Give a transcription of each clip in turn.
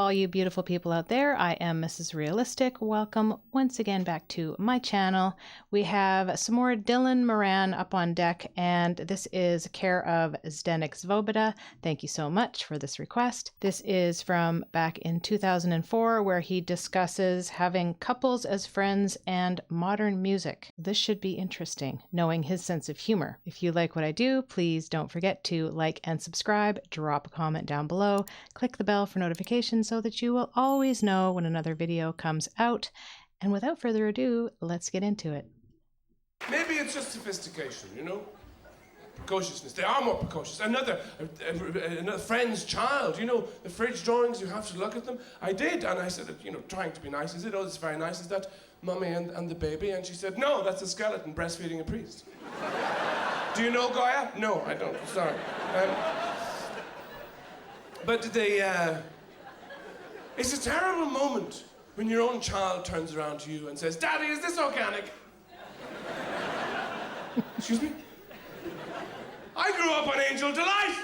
all you beautiful people out there. I am Mrs. Realistic. Welcome once again back to my channel. We have some more Dylan Moran up on deck, and this is care of Zdenek Svoboda. Thank you so much for this request. This is from back in 2004, where he discusses having couples as friends and modern music. This should be interesting, knowing his sense of humor. If you like what I do, please don't forget to like and subscribe, drop a comment down below, click the bell for notifications so that you will always know when another video comes out. And without further ado, let's get into it. Maybe it's just sophistication, you know? Precociousness. They are more precocious. Another friend's child, you know, the fridge drawings, you have to look at them. I did, and I said, you know, trying to be nice, I said, oh, it's very nice, is that mummy and the baby? And she said, no, that's a skeleton breastfeeding a priest. Do you know Goya? No, I don't, sorry. But it's a terrible moment when your own child turns around to you and says, Daddy, is this organic? Excuse me? I grew up on Angel Delight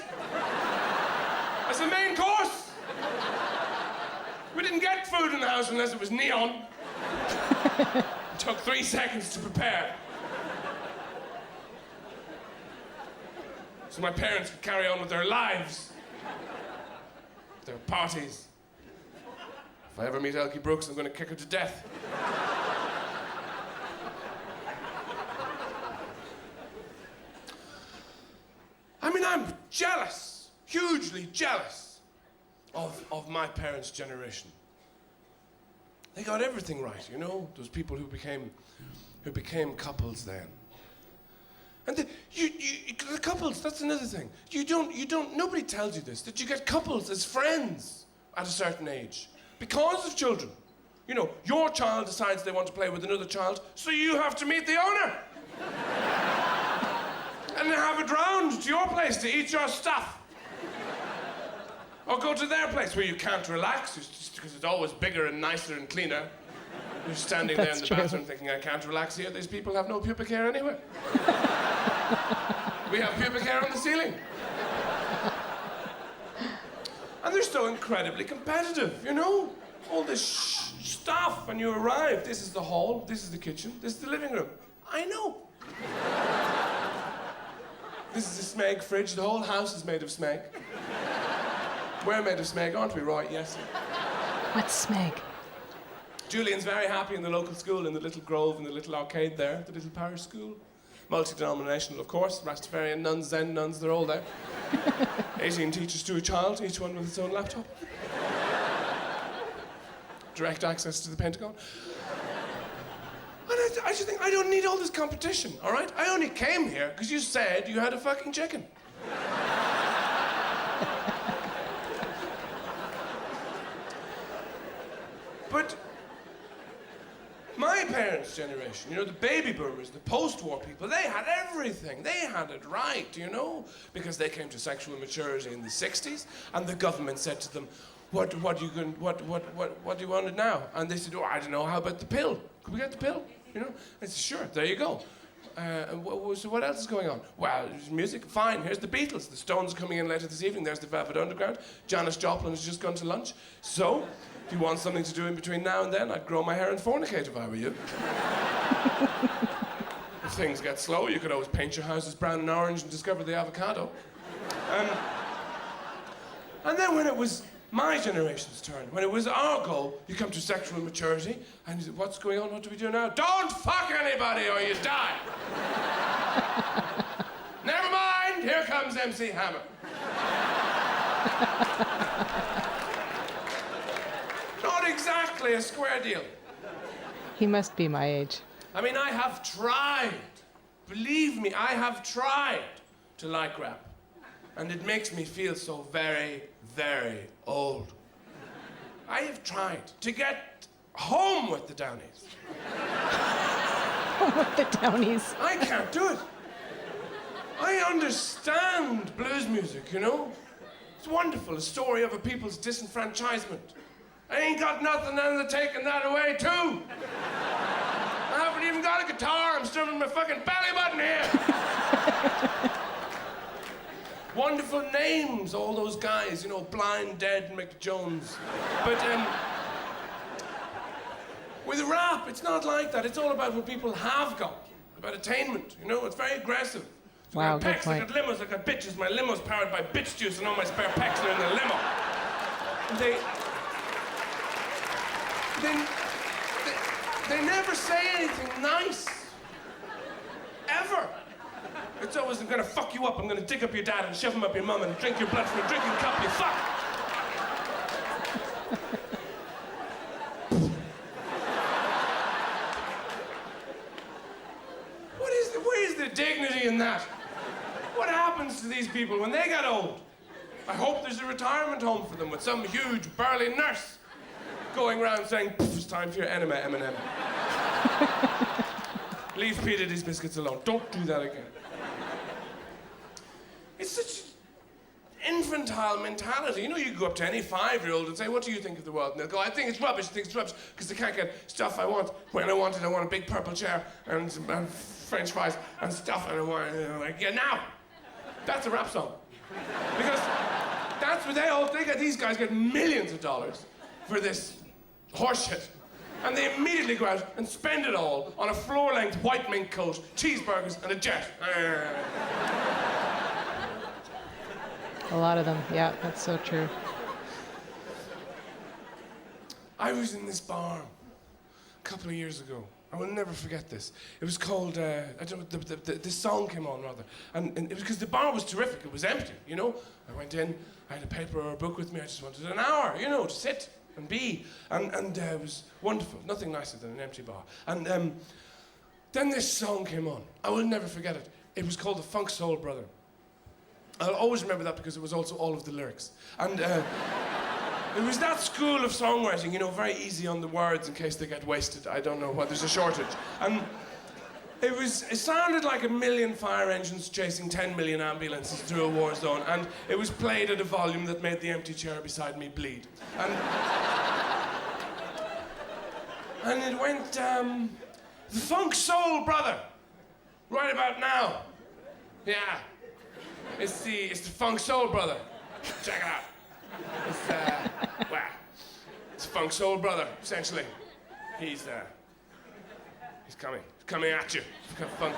as a main course. We didn't get food in the house unless it was neon. It took 3 seconds to prepare. So my parents could carry on with their lives, their parties. If I ever meet Elkie Brooks, I'm going to kick her to death. I mean, I'm jealous, hugely jealous of my parents' generation. They got everything right, you know? Those people who became couples then. And the couples, that's another thing. Nobody tells you this, that you get couples as friends at a certain age because of children. You know, your child decides they want to play with another child, so you have to meet the owner. And then have it round to your place to eat your stuff. Or go to their place where you can't relax, because it's always bigger and nicer and cleaner. You're standing there in the bathroom thinking, I can't relax here. These people have no pubic hair anyway. We have pubic hair on the ceiling. And they're so incredibly competitive, you know? All this stuff, and you arrive. This is the hall, this is the kitchen, this is the living room. I know. This is a Smeg fridge. The whole house is made of Smeg. We're made of Smeg, aren't we, Roy? Yes. What's Smeg? Julian's very happy in the local school, in the little grove, in the little arcade there, the little parish school. Multi-denominational, of course. Rastafarian nuns, Zen nuns, they're all there. 18 teachers to a child, each one with its own laptop. Direct access to the Pentagon. And I just think, I don't need all this competition, all right? I only came here because you said you had a fucking chicken. But my parents' generation, you know, the baby boomers, the post-war people, they had everything. They had it right, you know, because they came to sexual maturity in the 60s, and the government said to them, what do you want now? And they said, oh, I don't know, how about the pill? Could we get the pill? You know? I said, sure, there you go. So what else is going on? Well, there's music, fine, here's the Beatles. The Stones are coming in later this evening, there's the Velvet Underground. Janis Joplin has just gone to lunch. So, if you want something to do in between now and then, I'd grow my hair and fornicate if I were you. If things get slow, you could always paint your houses brown and orange and discover the avocado. And then when it was my generation's turn, when it was our goal, you come to sexual maturity, and you say, what's going on, what do we do now? Don't fuck anybody or you die! Never mind, here comes MC Hammer. Not exactly a square deal. He must be my age. I mean, I have tried, believe me, I have tried to like rap. And it makes me feel so very, very old. I have tried to get home with the Downies. Home with the Downies. I can't do it. I understand blues music, you know? It's wonderful, a story of a people's disenfranchisement. I ain't got nothing, and they're taking that away, too. I haven't even got a guitar. I'm strumming my fucking belly button here. Wonderful wonderful names, all those guys, you know, Blind, Dead, McJones. But with rap, it's not like that. It's all about what people have got, about attainment, you know? It's very aggressive. So Wow, I got good pecs, point. I got limos, I got bitches. My limo's powered by bitch juice and all my spare pecs are in the limo. They never say anything nice. Ever. It's always, I'm gonna fuck you up, I'm gonna dig up your dad and shove him up your mum and drink your blood from a drinking cup, you fuck! Where is the dignity in that? What happens to these people when they get old? I hope there's a retirement home for them with some huge burly nurse going around saying, it's time for your enema, Eminem. Leave P. Diddy's biscuits alone. Don't do that again. It's such infantile mentality. You know, you go up to any 5-year-old and say, what do you think of the world? And they'll go, I think it's rubbish, because they can't get stuff I want. When I want it, I want a big purple chair and French fries and stuff, and I want it, like, yeah, now. That's a rap song. Because that's what these guys get millions of dollars for this horseshit. And they immediately go out and spend it all on a floor-length white mink coat, cheeseburgers, and a jet. A lot of them, yeah, that's so true. I was in this bar a couple of years ago. I will never forget this. It was called, this song came on, rather. And it was because the bar was terrific. It was empty, you know? I went in, I had a paper or a book with me. I just wanted an hour, you know, to sit and be. And it was wonderful. Nothing nicer than an empty bar. And then this song came on. I will never forget it. It was called The Funk Soul Brother. I'll always remember that because it was also all of the lyrics. And it was that school of songwriting, you know, very easy on the words in case they get wasted. I don't know what, there's a shortage. And it sounded like a million fire engines chasing 10 million ambulances through a war zone, and it was played at a volume that made the empty chair beside me bleed. And it went, The Funk Soul Brother, right about now. Yeah. It's the Funk Soul Brother. Check it out. It's Funk Soul Brother, essentially. He's coming at you. Funk.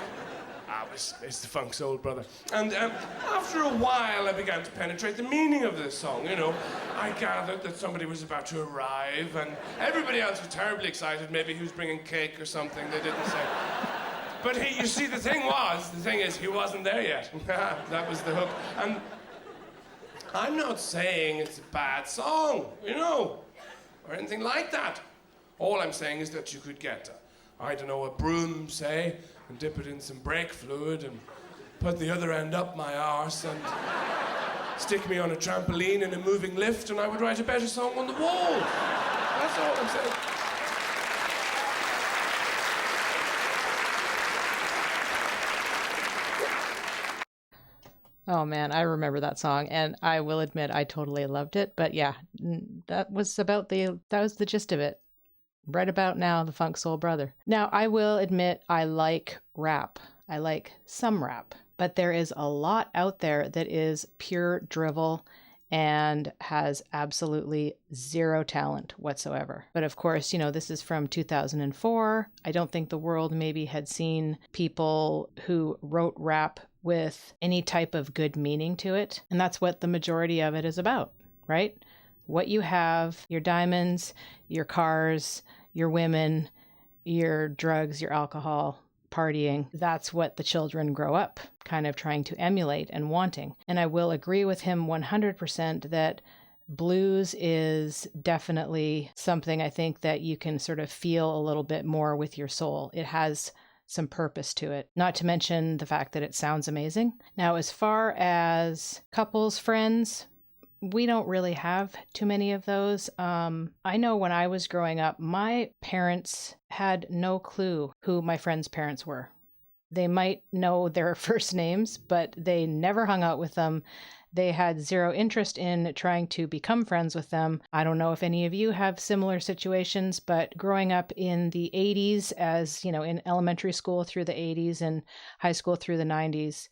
It's the Funk Soul Brother. And after a while, I began to penetrate the meaning of this song, you know. I gathered that somebody was about to arrive, and everybody else was terribly excited. Maybe he was bringing cake or something, they didn't say. But you see, the thing is, he wasn't there yet. That was the hook. And I'm not saying it's a bad song, you know, or anything like that. All I'm saying is that you could get, I don't know, a broom, say, and dip it in some brake fluid and put the other end up my arse and stick me on a trampoline in a moving lift, and I would write a better song on the wall. That's all I'm saying. Oh man, I remember that song, and I will admit I totally loved it. But yeah, that was the gist of it. Right about now, the Funk Soul Brother. Now, I will admit I like rap. I like some rap, but there is a lot out there that is pure drivel and has absolutely zero talent whatsoever. But of course, you know, this is from 2004. I don't think the world maybe had seen people who wrote rap with any type of good meaning to it. And that's what the majority of it is about, right? What you have, your diamonds, your cars, your women, your drugs, your alcohol, partying. That's what the children grow up kind of trying to emulate and wanting. And I will agree with him 100% that blues is definitely something I think that you can sort of feel a little bit more with your soul. It has some purpose to it, not to mention the fact that it sounds amazing. Now, as far as couples, friends, we don't really have too many of those. I know when I was growing up, my parents had no clue who my friends' parents were. They might know their first names, but they never hung out with them. They had zero interest in trying to become friends with them. I don't know if any of you have similar situations, but growing up in the 80s, as you know, in elementary school through the 80s and high school through the 90s,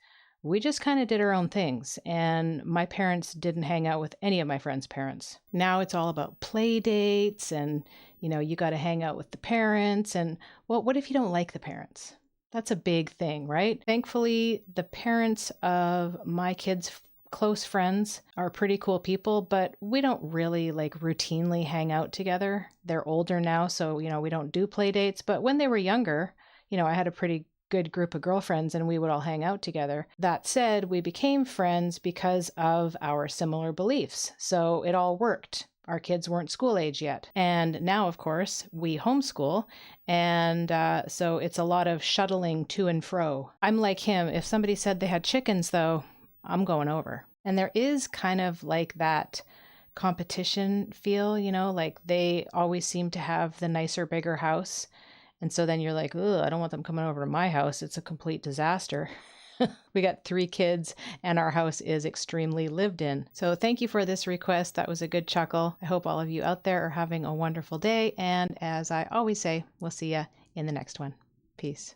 we just kind of did our own things. And my parents didn't hang out with any of my friends' parents. Now it's all about play dates and, you got to hang out with the parents. And well, what if you don't like the parents? That's a big thing, right? Thankfully, the parents of my kids' close friends are pretty cool people, but we don't really routinely hang out together. They're older now, so, we don't do play dates. But when they were younger, I had a pretty good group of girlfriends and we would all hang out together. That said, we became friends because of our similar beliefs. So it all worked. Our kids weren't school age yet. And now, of course, we homeschool. And so it's a lot of shuttling to and fro. I'm like him. If somebody said they had chickens, though, I'm going over. And there is kind of like that competition feel, like they always seem to have the nicer, bigger house. And so then you're like, ugh, I don't want them coming over to my house. It's a complete disaster. We got 3 kids and our house is extremely lived in. So thank you for this request. That was a good chuckle. I hope all of you out there are having a wonderful day. And as I always say, we'll see you in the next one. Peace.